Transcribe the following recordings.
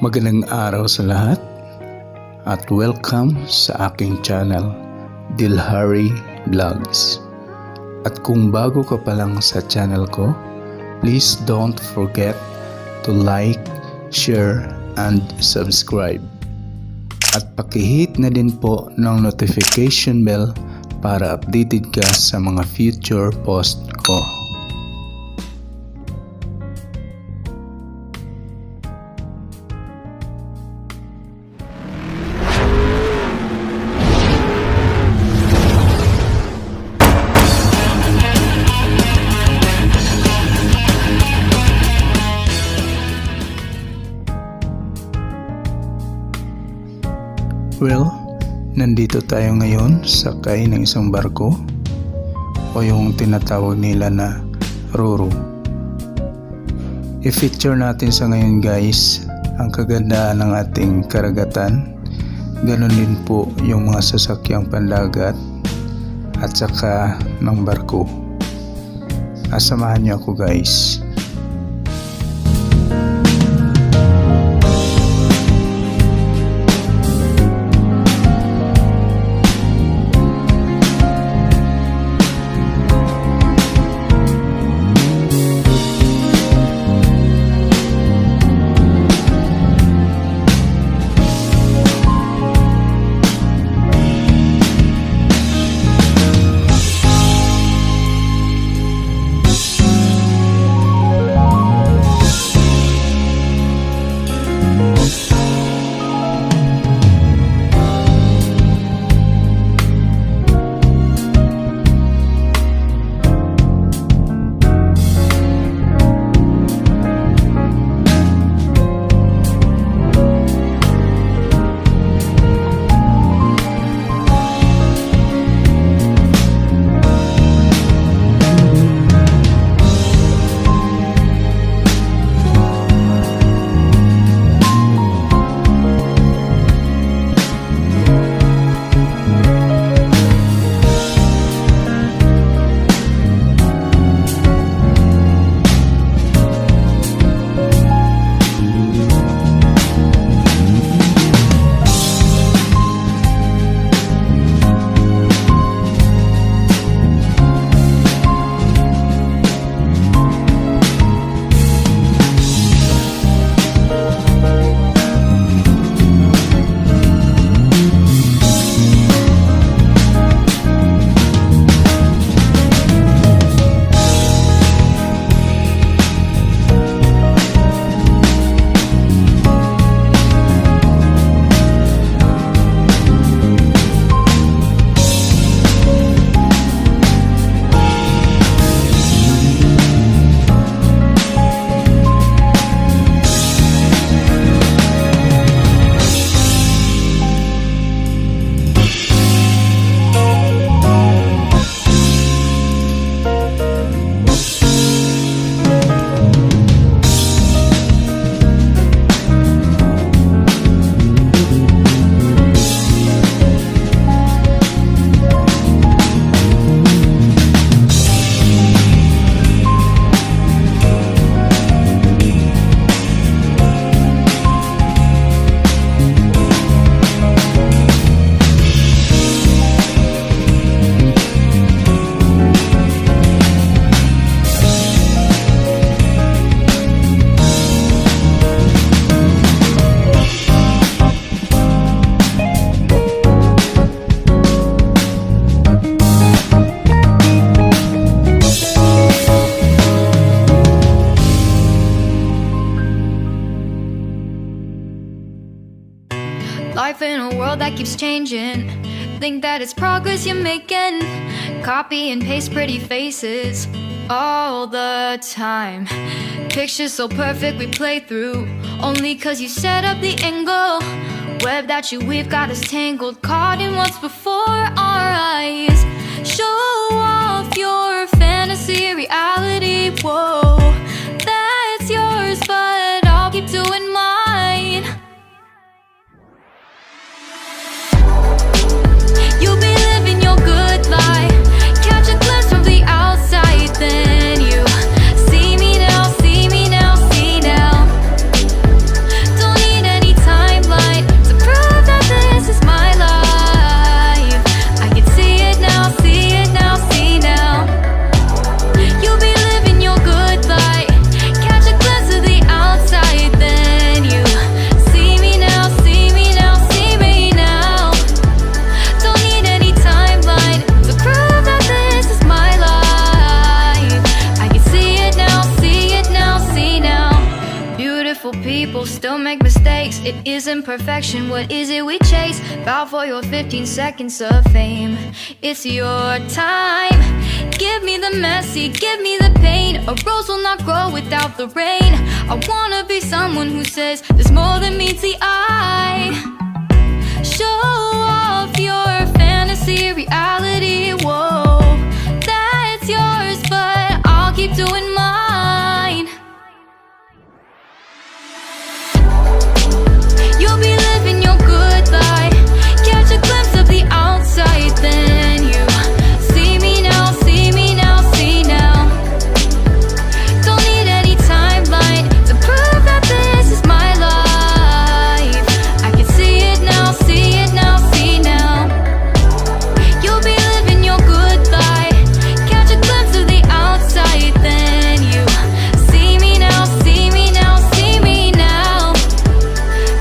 Magandang araw sa lahat at welcome sa aking channel, Delharry Vlogs. At kung bago ka pa lang sa channel ko, please don't forget to like, share, and subscribe. At pakihit na din po ng notification bell para updated ka sa mga future post ko. Well, nandito tayo ngayon sakay ng isang barko o yung tinatawag nila na roro. I-feature natin sa ngayon guys ang kagandahan ng ating karagatan. Ganon din po yung mga sasakyang pandagat at saka ng barko. Asamahan niyo ako guys. Life in a world that keeps changing. Think that it's progress you're making. Copy and paste pretty faces all the time. Pictures so perfect we play through, only cause you set up the angle. Web that you weave got us tangled, caught in what's before our eyes. Show off your fantasy reality, whoa, that's yours, but I'll keep doing mine. You'll be living your good life, catch a glimpse from the outside, then you see me now, see me now, see now. Don't need any It isn't perfection, what is it we chase? Bow for your 15 seconds of fame. It's your time. Give me the messy, give me the pain. A rose will not grow without the rain. I wanna be someone who says there's more than meets the eye. Show off your fantasy, reality, whoa. That's yours, but I'll keep doing mine. You'll be living your good life. Catch a glimpse of the outside, then you see me now, see me now, see now. Don't need any timeline to prove that this is my life. I can see it now, see it now, see now. You'll be living your good life. Catch a glimpse of the outside, then you see me now, see me now, see me now.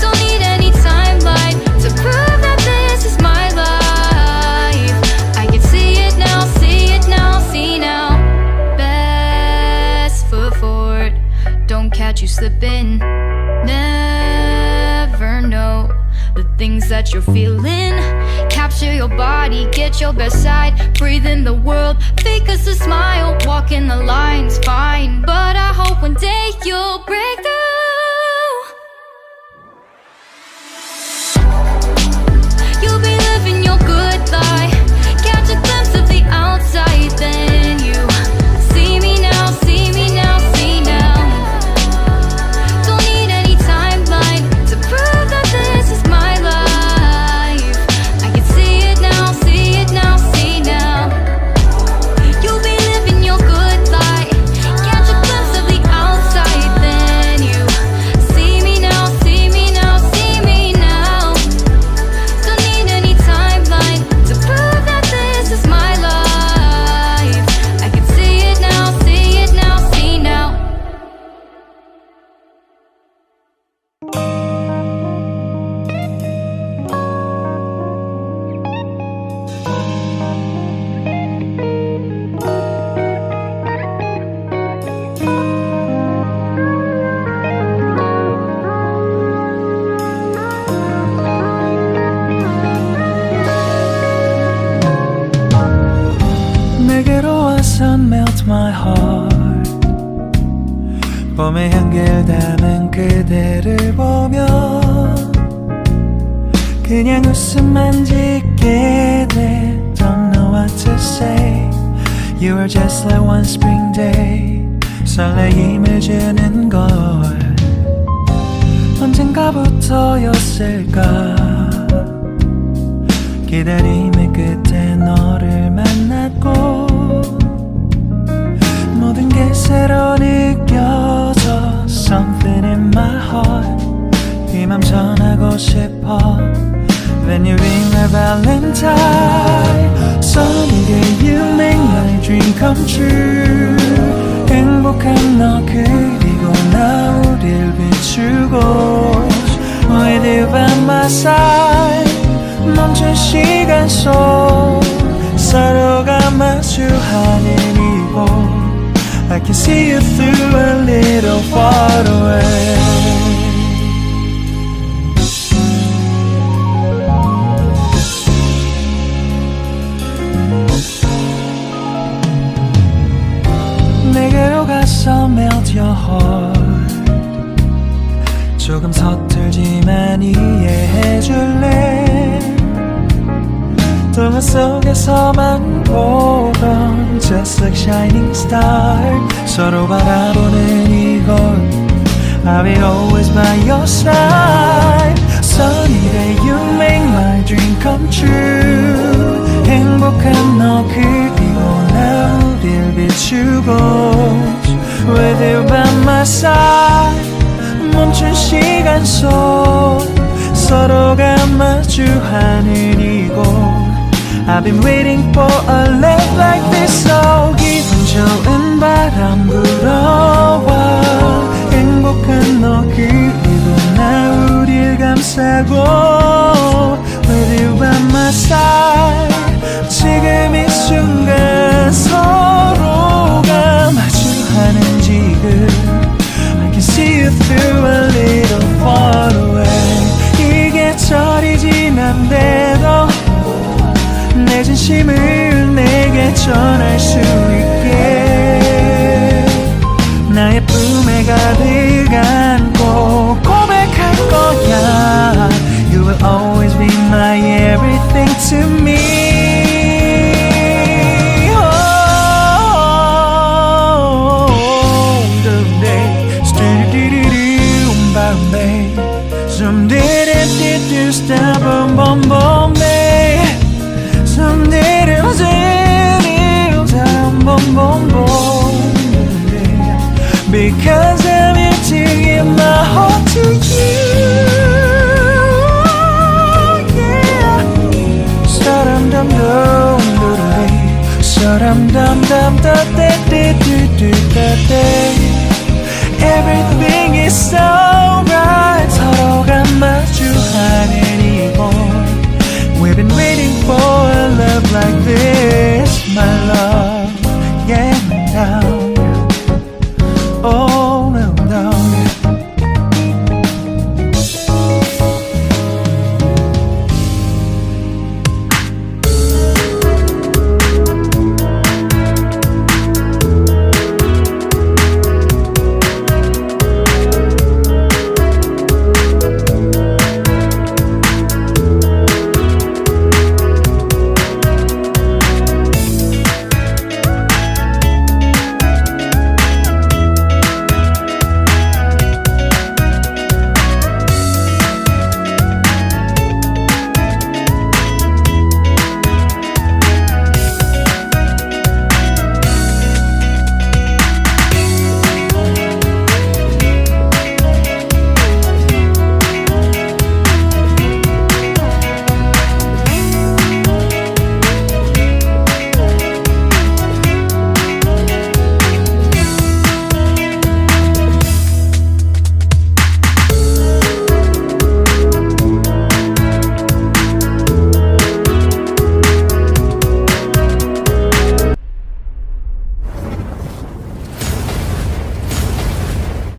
Don't need any timeline to prove that this is my life. I can see it now, see it now, see now. Best foot forward, don't catch you slipping. Never know the things that you're feeling. Capture your body, get your best side. Breathe in the world, fake us a smile. Walk in the lines, fine. But I hope one day you'll break through. You'll be living your good life. Catch a glimpse of the outside, then you see me now, see me now, see now. Don't need any timeline to prove that this is my life. I can see it now, see it now, see now. You'll be living your good life. Catch a glimpse of the outside, then you see me now, see me now, see me now. Don't need any timeline to prove that this is my life. I can see it now, see it now, see now. 내게로 와서 melt my heart. 봄의 향기를 담은 그대를 보며 그냥 웃음만 짓게 돼. Don't know what to say. You are just like one spring day. 설레임을 주는 걸 언젠가부터였을까. 기다림의 끝에 너를 만났고 모든 게 새로 느껴져. Something in my heart. 이 맘 전하고 싶어. When you ring my valentine. Sunny day you make my dream come true. 행복한 너 그리고 나 우릴 비추고 With you by my side. 멈춘 시간 속 서로가 마주하는 이곳 I can see you through a little far away. 내게로 가서 melt your heart. 조금 서툴지만 이해해줄래. 동화 속에서만 보던 Just like shining star. 서로 바라보는 이곳 I'll be always by your side. Sunny day you make my dream come true. 행복한 너 그리고 나 우릴 비추고 With you by my side. 멈춘 시간 속 서로가 마주하는 이곳 I've been waiting for a love like this. So 기분 좋은 바람 불어와 행복한 너 그리고 나 우릴 감싸고 With you by my side. 지금 이 순간 서로가 마주하는 지금 I can see you through a little far away. Everything is so right. 서로가 마주하는 이곳. We've been waiting for a love like this, my love.